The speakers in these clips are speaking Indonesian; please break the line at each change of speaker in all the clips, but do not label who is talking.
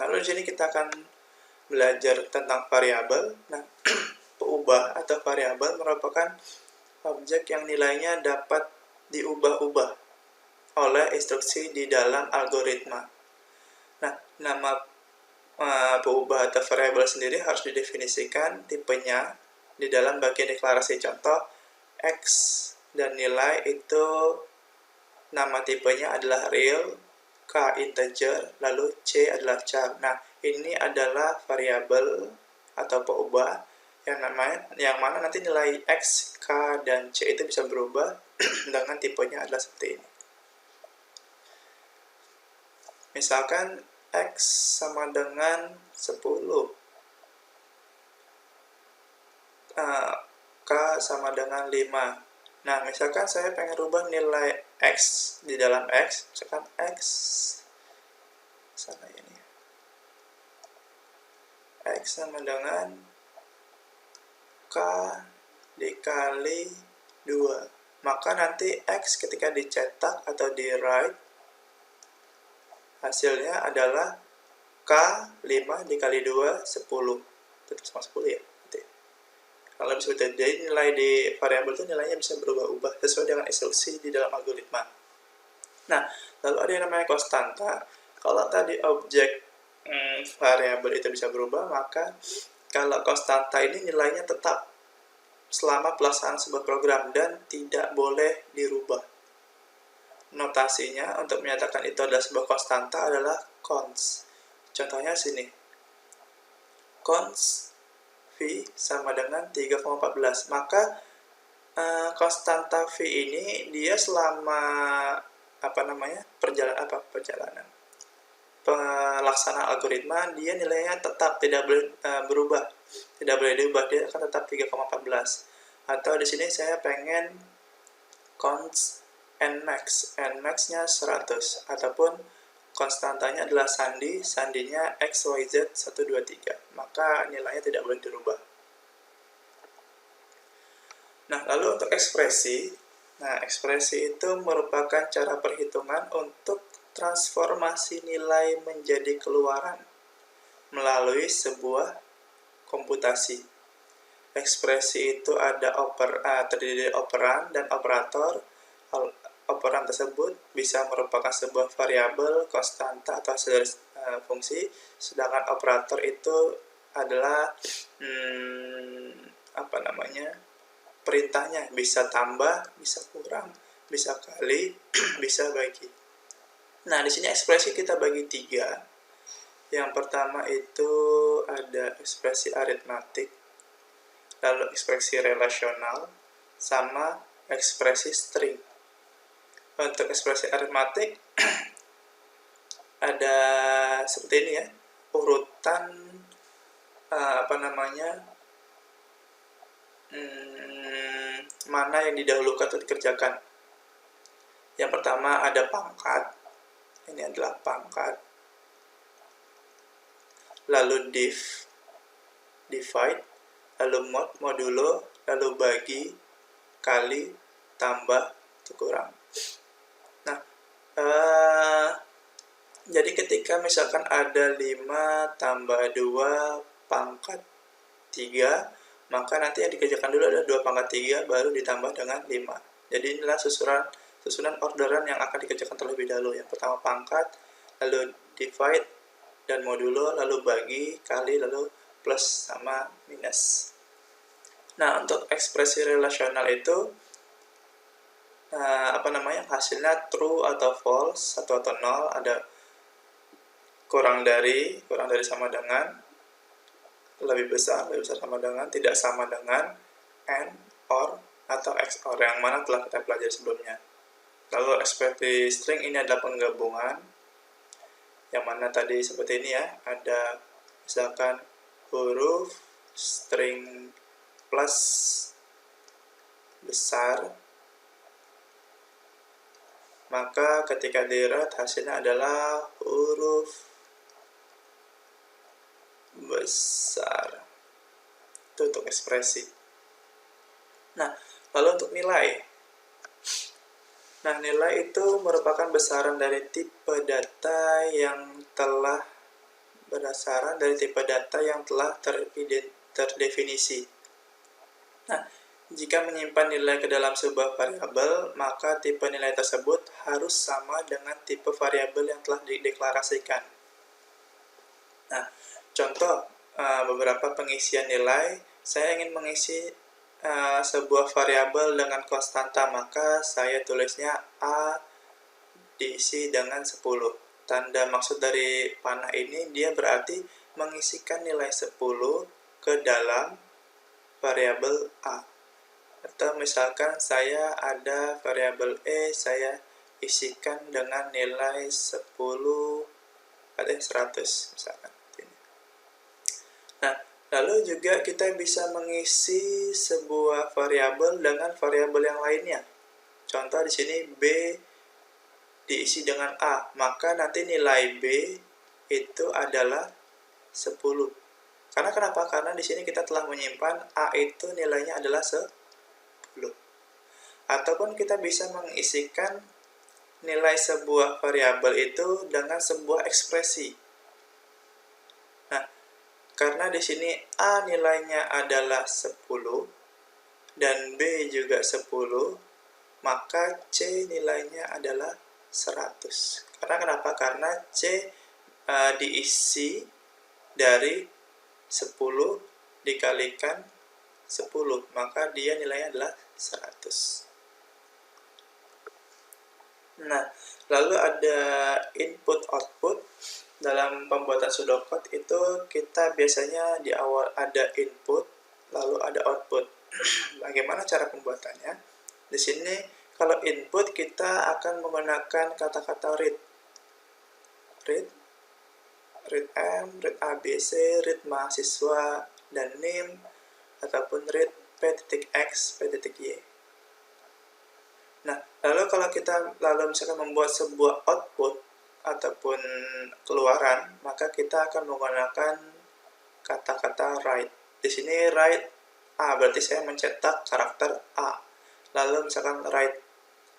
Lalu di sini kita akan belajar tentang variabel. Nah, peubah atau variabel merupakan objek yang nilainya dapat diubah-ubah oleh instruksi di dalam algoritma. Nah, nama peubah atau variabel sendiri harus didefinisikan tipenya di dalam bagian deklarasi. Contoh, X dan nilai itu nama tipenya adalah real, K integer, lalu C adalah char. Nah, ini adalah variabel atau peubah yang mana nanti nilai X, K, dan C itu bisa berubah dengan tipenya adalah seperti ini. Misalkan X sama dengan 10, K sama dengan 5. Nah, misalkan saya pengen rubah nilai X di dalam X, misalkan X sana ini. X sama dengan K dikali 2. Maka nanti X ketika dicetak atau di write, hasilnya adalah K 5 dikali 2, 10. Tetap sama 10 ya. Kalau seperti itu, jadi nilai di variabel itu nilainya bisa berubah-ubah sesuai dengan instruksi di dalam algoritma. Nah, lalu ada yang namanya konstanta. Kalau tadi objek variabel itu bisa berubah, maka kalau konstanta ini nilainya tetap selama pelaksanaan sebuah program dan tidak boleh dirubah. Notasinya untuk menyatakan itu adalah sebuah konstanta adalah const. Contohnya sini. Const V sama dengan 3,14. Maka konstanta V ini dia selama perjalanan pelaksanaan algoritma, dia nilainya tetap tidak boleh berubah, tidak boleh diubah, dia akan tetap 3,14. Atau di sini saya pengen const nmax, nmax-nya 100, ataupun konstantanya adalah sandinya xyz 123, maka nilainya tidak boleh dirubah. Nah, lalu untuk ekspresi, ekspresi itu merupakan cara perhitungan untuk transformasi nilai menjadi keluaran melalui sebuah komputasi. Ekspresi itu terdiri dari operan dan operator. Operan tersebut bisa merupakan sebuah variabel, konstanta, atau hasil dari fungsi, sedangkan operator itu adalah perintahnya, bisa tambah, bisa kurang, bisa kali, bisa bagi. Nah, di sini ekspresi kita bagi 3. Yang pertama itu ada ekspresi aritmatik, lalu ekspresi relasional, sama ekspresi string. Untuk ekspresi aritmatik ada seperti ini ya, urutan mana yang didahulukan untuk dikerjakan. Yang pertama ada pangkat, ini adalah pangkat, lalu divide, lalu modulo, lalu bagi, kali, tambah, itu kurang. Nah, jadi ketika misalkan ada 5 tambah 2 pangkat 3, maka nanti yang dikerjakan dulu adalah 2 pangkat 3 baru ditambah dengan 5. Jadi inilah susunan orderan yang akan dikerjakan terlebih dahulu. Yang pertama pangkat, lalu divide dan modulo, lalu bagi, kali, lalu plus sama minus. Nah, untuk ekspresi relasional itu hasilnya true atau false, 1 atau 0, ada kurang dari sama dengan, lebih besar sama dengan, tidak sama dengan, and, or, atau XOR, yang mana telah kita pelajari sebelumnya. Lalu ekspresi string ini adalah penggabungan, yang mana tadi seperti ini ya, ada misalkan huruf string plus besar, maka ketika di-write hasilnya adalah huruf besar. Itu untuk ekspresi. Nah, lalu untuk nilai. Nah, nilai itu merupakan besaran dari tipe data yang telah berdasarkan dari tipe data yang telah terdefinisi. Nah, jika menyimpan nilai ke dalam sebuah variabel, maka tipe nilai tersebut harus sama dengan tipe variabel yang telah dideklarasikan. Nah, contoh beberapa pengisian nilai, saya ingin mengisi sebuah variabel dengan konstanta, maka saya tulisnya A diisi dengan 10. Tanda maksud dari panah ini, dia berarti mengisikan nilai 10 ke dalam variabel A. Atau misalkan saya ada variabel E, saya isikan dengan nilai 100 misalkan. Nah, lalu juga kita bisa mengisi sebuah variabel dengan variabel yang lainnya. Contoh di sini B diisi dengan A, maka nanti nilai B itu adalah 10. Karena kenapa? Karena di sini kita telah menyimpan A itu nilainya adalah 10. Ataupun kita bisa mengisikan nilai sebuah variabel itu dengan sebuah ekspresi. Nah, karena di sini A nilainya adalah 10 dan B juga 10, maka C nilainya adalah 100. Karena kenapa? Karena C diisi dari 10 dikalikan 10, maka dia nilainya adalah 100. Nah, lalu ada input-output. Dalam pembuatan pseudocode itu kita biasanya di awal ada input, lalu ada output. Bagaimana cara pembuatannya? Di sini kalau input kita akan menggunakan kata-kata read, read M, read ABC, read mahasiswa, dan name, ataupun read p.x, p.y. Nah, lalu kalau kita misalkan membuat sebuah output ataupun keluaran, maka kita akan menggunakan kata-kata write. Di sini write A, berarti saya mencetak karakter A. Lalu misalkan write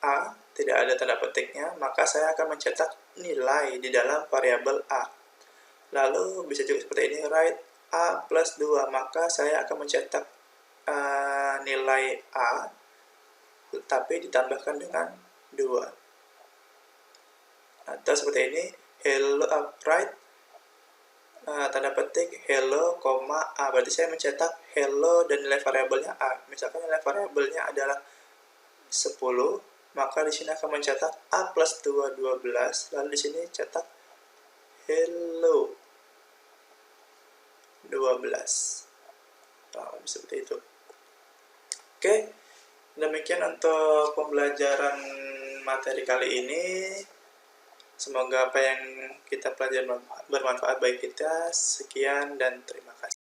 A, tidak ada tanda petiknya, maka saya akan mencetak nilai di dalam variabel A. Lalu bisa juga seperti ini, write A plus 2, maka saya akan mencetak nilai A, tapi ditambahkan dengan 2. Atau seperti ini, hello write tanda petik hello, A, berarti saya mencetak hello dan nilai variabelnya A. Misalkan nilai variabelnya adalah 10, maka di sini akan mencetak A plus 2, 12, lalu di sini cetak hello 12. Nah, seperti itu. Oke, demikian untuk pembelajaran materi kali ini. Semoga apa yang kita pelajari bermanfaat bagi kita. Sekian dan terima kasih.